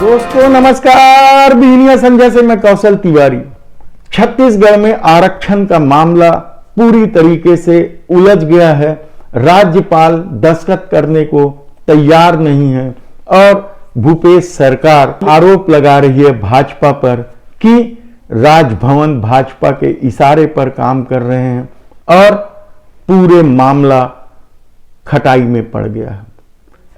दोस्तों नमस्कार, बिहनिया संजय से मैं कौशल तिवारी। छत्तीसगढ़ में आरक्षण का मामला पूरी तरीके से उलझ गया है। राज्यपाल दस्तखत करने को तैयार नहीं है और भूपेश सरकार आरोप लगा रही है भाजपा पर कि राजभवन भाजपा के इशारे पर काम कर रहे हैं और पूरे मामला खटाई में पड़ गया है।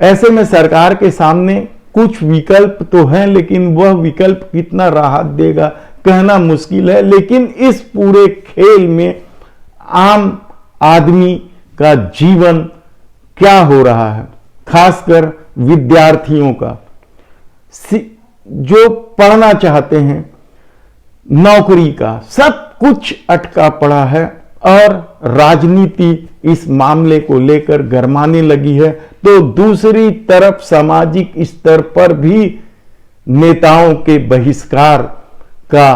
ऐसे में सरकार के सामने कुछ विकल्प तो हैं, लेकिन वह विकल्प कितना राहत देगा कहना मुश्किल है। लेकिन इस पूरे खेल में आम आदमी का जीवन क्या हो रहा है, खासकर विद्यार्थियों का, जो पढ़ना चाहते हैं, नौकरी का, सब कुछ अटका पड़ा है और राजनीति इस मामले को लेकर गरमाने लगी है। तो दूसरी तरफ सामाजिक स्तर पर भी नेताओं के बहिष्कार का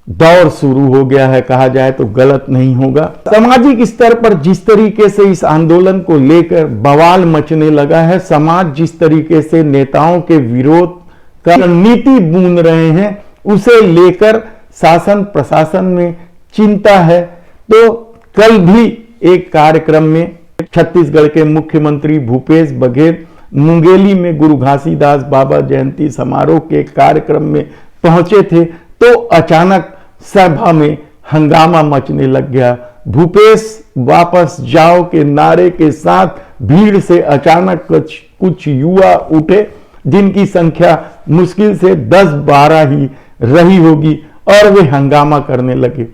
दौर शुरू हो गया है, कहा जाए तो गलत नहीं होगा। सामाजिक स्तर पर जिस तरीके से इस आंदोलन को लेकर बवाल मचने लगा है, समाज जिस तरीके से नेताओं के विरोध का नीति बूंद रहे हैं, उसे लेकर शासन प्रशासन में चिंता है। तो कल भी एक कार्यक्रम में छत्तीसगढ़ के मुख्यमंत्री भूपेश बघेल मुंगेली में गुरु घासीदास बाबा जयंती समारोह के कार्यक्रम में पहुंचे थे, तो अचानक सभा में हंगामा मचने लग गया। भूपेश वापस जाओ के नारे के साथ भीड़ से अचानक कुछ युवा उठे, जिनकी संख्या मुश्किल से 10-12 ही रही होगी, और वे हंगामा करने लगे।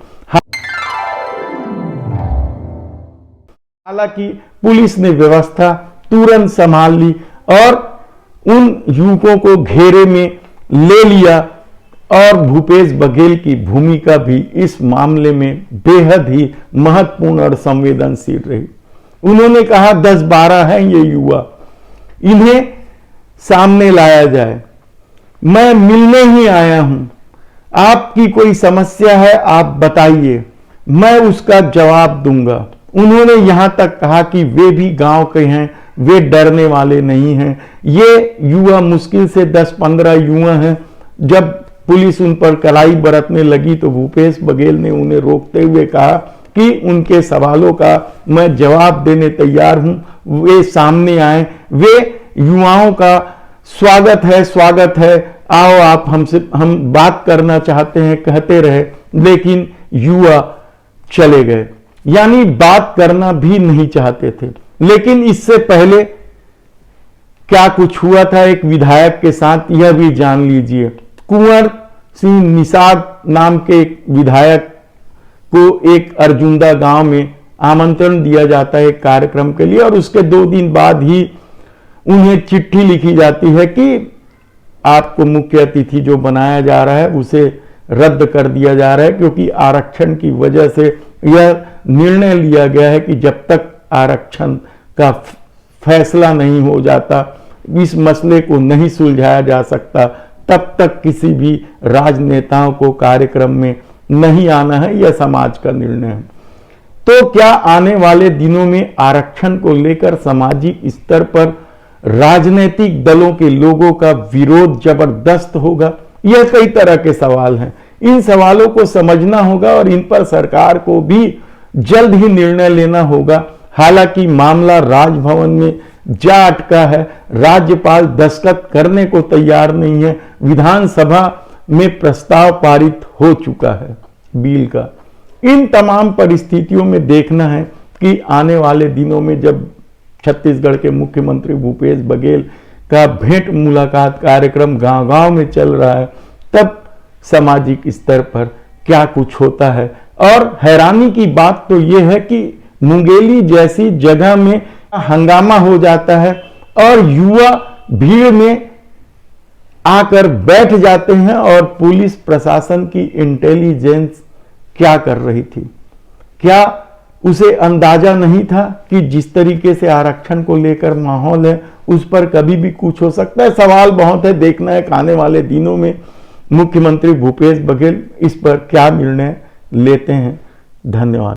हालांकि पुलिस ने व्यवस्था तुरंत संभाल ली और उन युवकों को घेरे में ले लिया, और भूपेश बघेल की भूमिका भी इस मामले में बेहद ही महत्वपूर्ण और संवेदनशील रही। उन्होंने कहा 10-12 हैं ये युवा, इन्हें सामने लाया जाए, मैं मिलने ही आया हूं, आपकी कोई समस्या है आप बताइए, मैं उसका जवाब दूंगा। उन्होंने यहां तक कहा कि वे भी गांव के हैं, वे डरने वाले नहीं हैं। ये युवा मुश्किल से 10-15 युवा हैं। जब पुलिस उन पर कड़ाई बरतने लगी तो भूपेश बघेल ने उन्हें रोकते हुए कहा कि उनके सवालों का मैं जवाब देने तैयार हूं, वे सामने आए, वे युवाओं का स्वागत है, आओ आप हमसे, हम बात करना चाहते हैं, कहते रहे, लेकिन युवा चले गए, यानी बात करना भी नहीं चाहते थे। लेकिन इससे पहले क्या कुछ हुआ था एक विधायक के साथ, यह भी जान लीजिए। कुंवर सिंह निषाद नाम के एक विधायक को एक अर्जुंदा गांव में आमंत्रण दिया जाता है एक कार्यक्रम के लिए, और उसके 2 दिन बाद ही उन्हें चिट्ठी लिखी जाती है कि आपको मुख्य अतिथि जो बनाया जा रहा है उसे रद्द कर दिया जा रहा है, क्योंकि आरक्षण की वजह से यह निर्णय लिया गया है कि जब तक आरक्षण का फैसला नहीं हो जाता, इस मसले को नहीं सुलझाया जा सकता, तब तक किसी भी राजनेताओं को कार्यक्रम में नहीं आना है। यह समाज का निर्णय है। तो क्या आने वाले दिनों में आरक्षण को लेकर सामाजिक स्तर पर राजनीतिक दलों के लोगों का विरोध जबरदस्त होगा? यह कई तरह के सवाल हैं। इन सवालों को समझना होगा और इन पर सरकार को भी जल्द ही निर्णय लेना होगा। हालांकि मामला राजभवन में जा अटका है, राज्यपाल दस्तखत करने को तैयार नहीं है, विधानसभा में प्रस्ताव पारित हो चुका है बिल का। इन तमाम परिस्थितियों में देखना है कि आने वाले दिनों में जब छत्तीसगढ़ के मुख्यमंत्री भूपेश बघेल का भेंट मुलाकात कार्यक्रम गांव-गांव में चल रहा है, तब सामाजिक स्तर पर क्या कुछ होता है। और हैरानी की बात तो यह है कि मुंगेली जैसी जगह में हंगामा हो जाता है और युवा भीड़ में आकर बैठ जाते हैं, और पुलिस प्रशासन की इंटेलिजेंस क्या कर रही थी? क्या उसे अंदाजा नहीं था कि जिस तरीके से आरक्षण को लेकर माहौल है उस पर कभी भी कुछ हो सकता है? सवाल बहुत है, देखना है आने वाले दिनों में मुख्यमंत्री भूपेश बघेल इस पर क्या निर्णय लेते हैं। धन्यवाद।